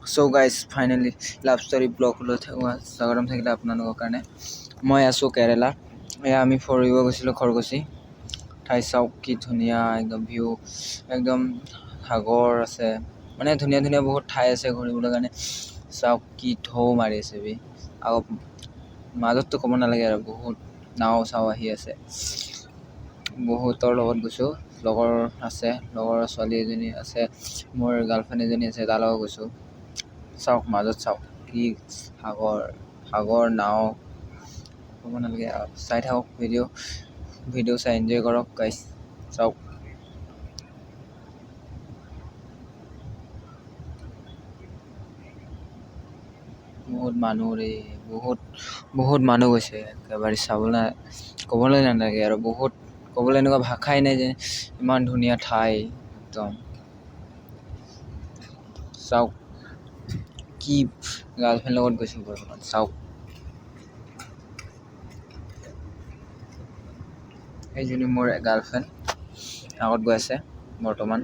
So guys finally love story ব্লগলৈ স্বাগতম থাকিলে আপোনালোকৰ কাৰণে। মই আছোঁ কেৰেলা। এয়া আমি ফুৰিব গৈছিলোঁ খৰগছি। ঠাই চাওক কি ধুনীয়া একদম ভিউ, একদম সাগৰ আছে, মানে ধুনীয়া ধুনীয়া বহুত ঠাই আছে ঘূৰিবলৈ কাৰণে। চাওক কি ঢৌ মাৰি আছে বি, আকৌ মাজততো ক'ব নালাগে আৰু বহুত নাও চাও আহি আছে। বহুতৰ লগত গৈছোঁ, লগৰ আছে, লগৰ ছোৱালী এজনী আছে, মোৰ গাৰ্লফ্ৰেণ্ড এজনী আছে, তাৰ লগত গৈছোঁ। চাওক মাজত চাওক কি সাগৰ নাও, ক'ব নালাগে আৰু। চাই থাকক ভিডিঅ' চাই এনজয় কৰক গাইছ। চাওক বহুত মানুহ ৰে, বহুত মানুহ গৈছে একেবাৰে চাবলৈ, ক'বলৈ নালাগে আৰু। বহুত ক'বলৈ এনেকুৱা ভাষাই নাই যে ইমান ধুনীয়া ঠাই একদম। চাওক কি গাৰ্লফ্ৰেণ্ড লগত গৈছোঁ বৰ্তমান। চাওক এইজনী মোৰ গাৰ্লফ্ৰেণ্ড আগত গৈ আছে বৰ্তমান।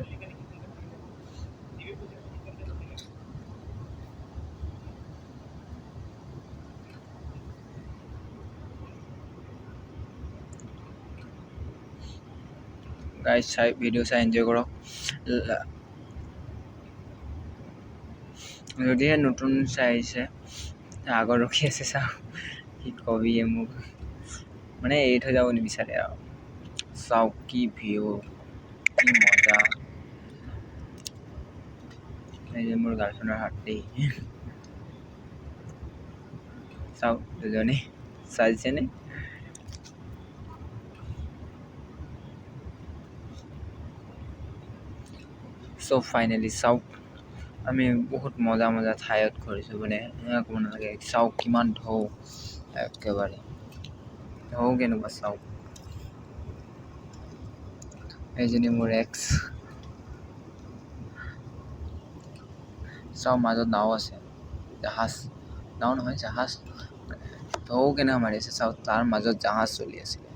গাইজ চাই ভিডিঅ' চাই এনজয় কৰক। যদিহে নতুন চাই আহিছে আগত ৰখি আছে, চাওক কি কবি মোক, মানে এৰি থৈ যাব নিবিচাৰে আৰু। চাওক কি ভিউ, কি মজা। এই যে মোৰ গাৰ্লফ্ৰেণ্ডৰ হাত দেই, চাওক দুজনী চাইছেনে? চ' ফাইনেলি চাওক আমি বহুত মজা ঠাইত ঘূৰিছোঁ, মানে ক'ব নালাগে। চাওক কিমান ঢৌ, একেবাৰে ঢৌ কেনেকুৱা চাওক। এইজনী মোৰ এক্স। চাওক মাজত নাও আছে, নাও নহয় জাহাজ, ঢৌ কেনেকুৱা মাৰি আছে চাওক, তাৰ মাজত জাহাজ চলি আছিলে।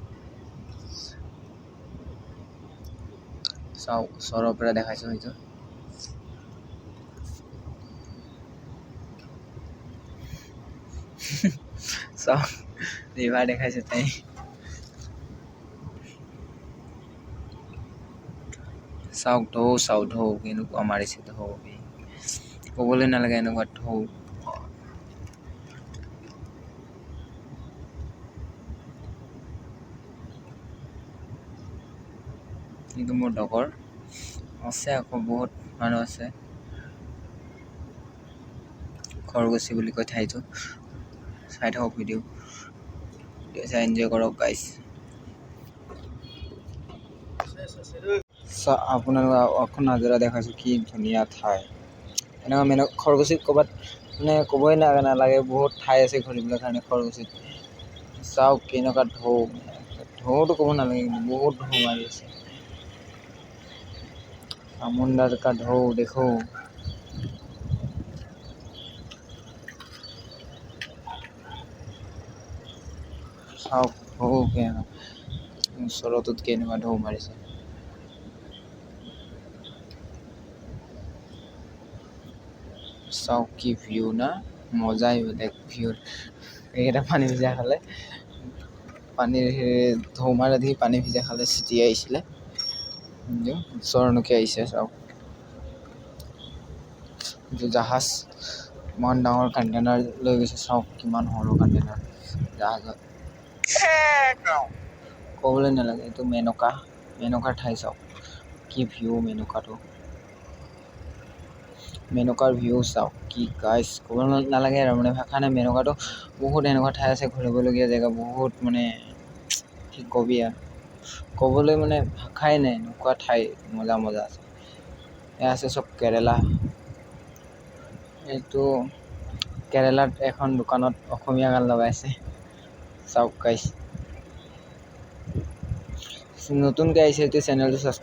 চাওক ওচৰৰ পৰা দেখাইছোঁ সেইটো। চাওক ৰিভাৰ দেখাইছে তাই। চাওক ঢৌ কেনেকুৱা মাৰিছে, ঢৌ ক'বলৈ নালাগে এনেকুৱা ঢৌ। কিন্তু মোৰ লগৰ আছে, আকৌ বহুত মানুহ আছে। খৰগছি বুলি কয় ঠাইটো। চাই থাকক ভিডিঅ' চাই এনজয় কৰক গাইছ। আপোনালোক অখন নাজৰা দেখাইছোঁ, কি ধুনীয়া ঠাই। এনেকুৱা খৰগছিত ক'ৰবাত মানে ক'বই নালাগে, বহুত ঠাই আছে ঘূৰিবলৈ কাৰণে খৰগছিত। চাওক কেনেকুৱা ঢৌটো ক'ব নালাগে, কিন্তু বহুত ঢৌ মাৰি আছে। সমুন্দৰ কা ঢৌ দেখো। চাওক ঢৌ ওচৰটোত কেনেকুৱা ঢৌ মাৰিছে। চাওক কি ভিউ না, মজাই বেলেগ ভিউ। এইকেইটা পানী ভিজা খালে, পানীৰ ঢৌ মাৰা দেখি পানী ভিজা খালে চিটি আহিছিলে, ওচৰলৈকে আহিছে। চাওক এইটো জাহাজ, ইমান ডাঙৰ কণ্টেইনাৰ লৈ গৈছে। চাওক কিমান সৰু কণ্টেইনাৰ জাহাজত, ক'বলৈ নালাগে। এইটো মেনকাৰ ঠাই। চাওক কি ভিউ, মেনকাৰ ভিউ চাওক কি গাইছ, ক'ব নালাগে আৰু, মানে ভাষা নাই। মেনকাটো বহুত এনেকুৱা ঠাই আছে ঘূৰিবলগীয়া জেগা, বহুত মানে কি কবি আৰু, ক'বলৈ মানে ভাষাই নাই, এনেকুৱা ঠাই মজা আছে। এয়া আছে চব কেৰেলা। এইটো কেৰেলাত এখন দোকানত অসমীয়া গান লগাইছে। চাওক গাইছ, নতুনকৈ আহিছে এইটো চেনেলটো ছাবস্ক্ৰাইব